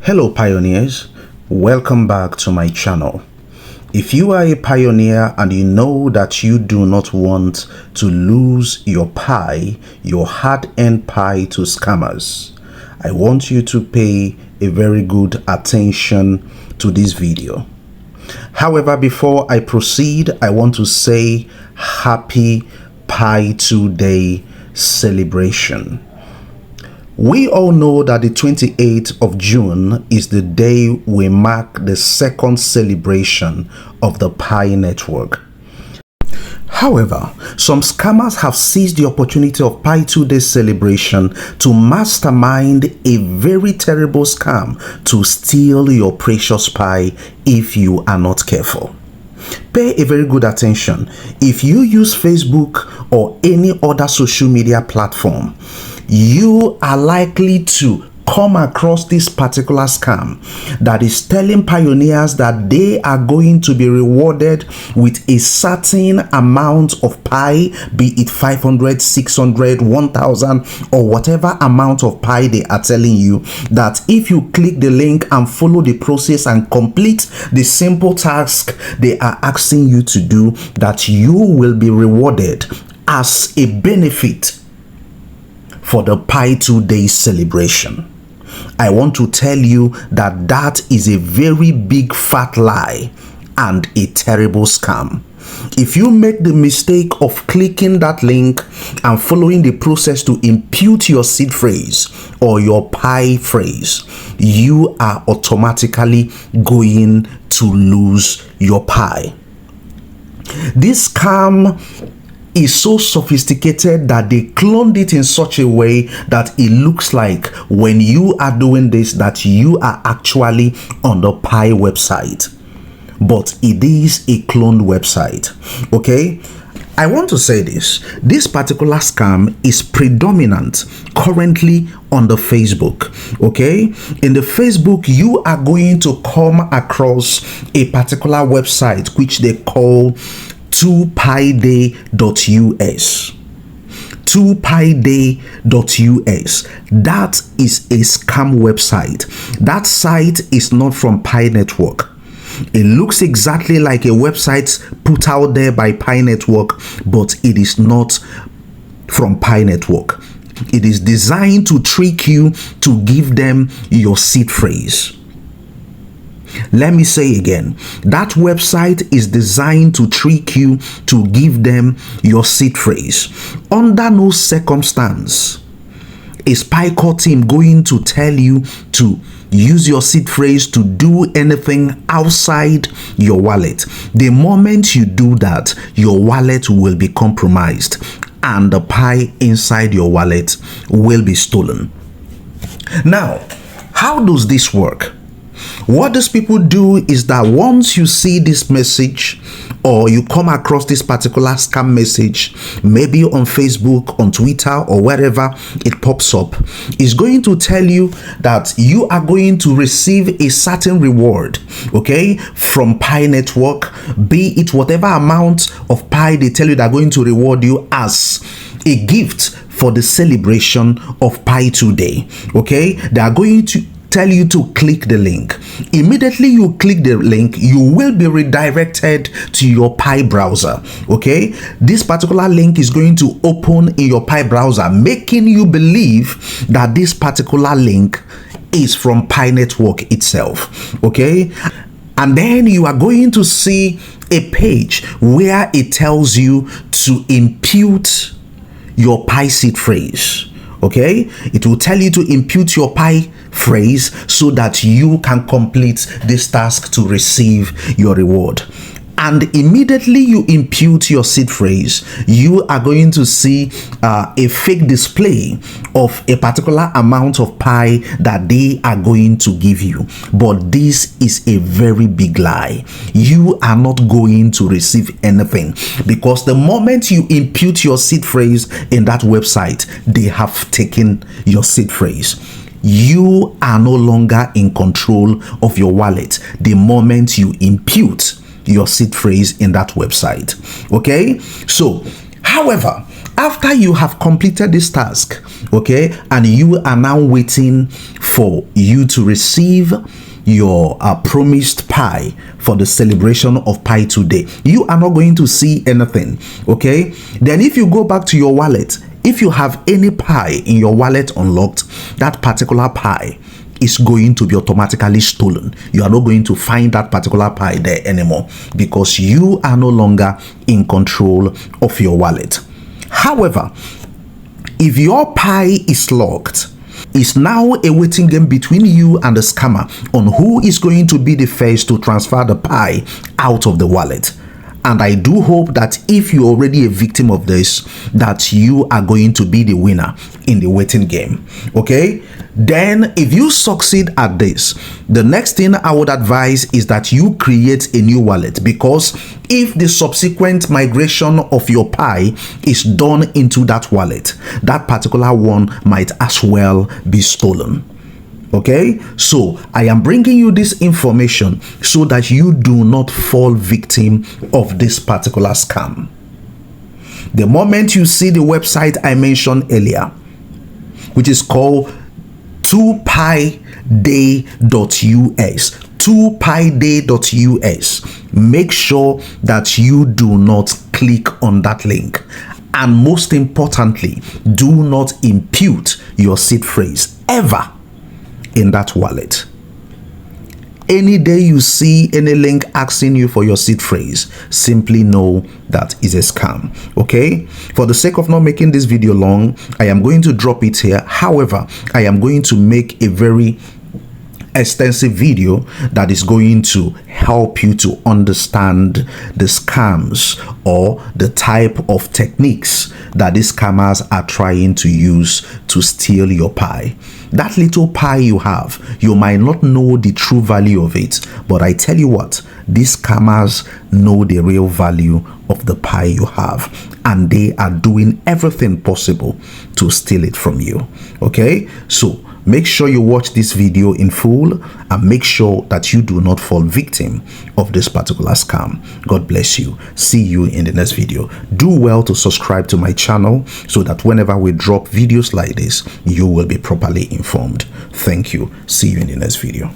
Hello pioneers, welcome back to my channel. If you are a pioneer and you know that you do not want to lose your pie, your hard-earned pie, to scammers, I want you to pay a very good attention to this video. However, before I proceed, I want to say happy Pi 2 Day celebration. We all know that the 28th of June is the day we mark the second celebration of the Pi network. However, some scammers have seized the opportunity of Pi 2 Day celebration to mastermind a very terrible scam to steal your precious Pi if you are not careful. Pay a very good attention. If you use Facebook or any other social media platform, you are likely to come across this particular scam that is telling pioneers that they are going to be rewarded with a certain amount of Pi, be it 500, 600, 1000, or whatever amount of Pi they are telling you, that if you click the link and follow the process and complete the simple task they are asking you to do, that you will be rewarded as a benefit for the Pi 2 Day celebration. I want to tell you that that is a very big fat lie and a terrible scam. If you make the mistake of clicking that link and following the process to impute your seed phrase or your Pi phrase, you are automatically going to lose your Pi. This scam is so sophisticated that they cloned it in such a way that it looks like when you are doing this that you are actually on the Pi website, but it is a cloned website. Okay, I want to say this particular scam is predominant currently on the Facebook. Okay, in the Facebook you are going to come across a particular website which they call 2piday.us. 2piday.us. That is a scam website. That site is not from Pi Network. It looks exactly like a website put out there by Pi Network, but it is not from Pi Network. It is designed to trick you to give them your seed phrase. Let me say again, that website is designed to trick you to give them your seed phrase. Under no circumstance is PiCore team going to tell you to use your seed phrase to do anything outside your wallet. The moment you do that, your wallet will be compromised and the Pi inside your wallet will be stolen. Now, how does this work? What these people do is that once you see this message or you come across this particular scam message, maybe on Facebook, on Twitter, or wherever it pops up, it's going to tell you that you are going to receive a certain reward, okay, from Pi Network, be it whatever amount of Pi they tell you they're going to reward you as a gift for the celebration of Pi 2 Day. Okay, they are going to tell you to click the link. Immediately you click the link, you will be redirected to your Pi browser. Okay, this particular link is going to open in your Pi browser, making you believe that this particular link is from Pi Network itself. Okay, and then you are going to see a page where it tells you to impute your Pi seed phrase. Okay, it will tell you to impute your Pi phrase so that you can complete this task to receive your reward. And immediately you impute your seed phrase, you are going to see a fake display of a particular amount of Pi that they are going to give you. But this is a very big lie. You are not going to receive anything, because the moment you impute your seed phrase in that website, they have taken your seed phrase. You are no longer in control of your wallet the moment you impute your seed phrase in that website. Okay, so however, After you have completed this task, okay, and you are now waiting for you to receive your promised pie for the celebration of Pi today, you are not going to see anything, okay? Then if you go back to your wallet, if you have any pie in your wallet unlocked, that particular pie is going to be automatically stolen. You are not going to find that particular pie there anymore because you are no longer in control of your wallet. However, if your pie is locked, it's now a waiting game between you and the scammer on who is going to be the first to transfer the pie out of the wallet. And I do hope that if you're already a victim of this, that you are going to be the winner in the waiting game. Okay? Then if you succeed at this, the next thing I would advise is that you create a new wallet, because if the subsequent migration of your pie is done into that wallet, that particular one might as well be stolen. Okay, so I am bringing you this information so that you do not fall victim of this particular scam. The moment you see the website I mentioned earlier, which is called 2piday.us, 2piday.us, make sure that you do not click on that link. And most importantly, do not impute your seed phrase ever in that wallet. Any day you see any link asking you for your seed phrase, simply know that is a scam. Okay, for the sake of not making this video long, I am going to drop it here. However, I am going to make a very extensive video that is going to help you to understand the scams or the type of techniques that these scammers are trying to use to steal your pie. That little pie you have, you might not know the true value of it, but I tell you what, these scammers know the real value of the pie you have, and they are doing everything possible to steal it from you. Okay, so make sure you watch this video in full and make sure that you do not fall victim of this particular scam. God bless you. See you in the next video. Do well to subscribe to my channel so that whenever we drop videos like this, you will be properly informed. Thank you. See you in the next video.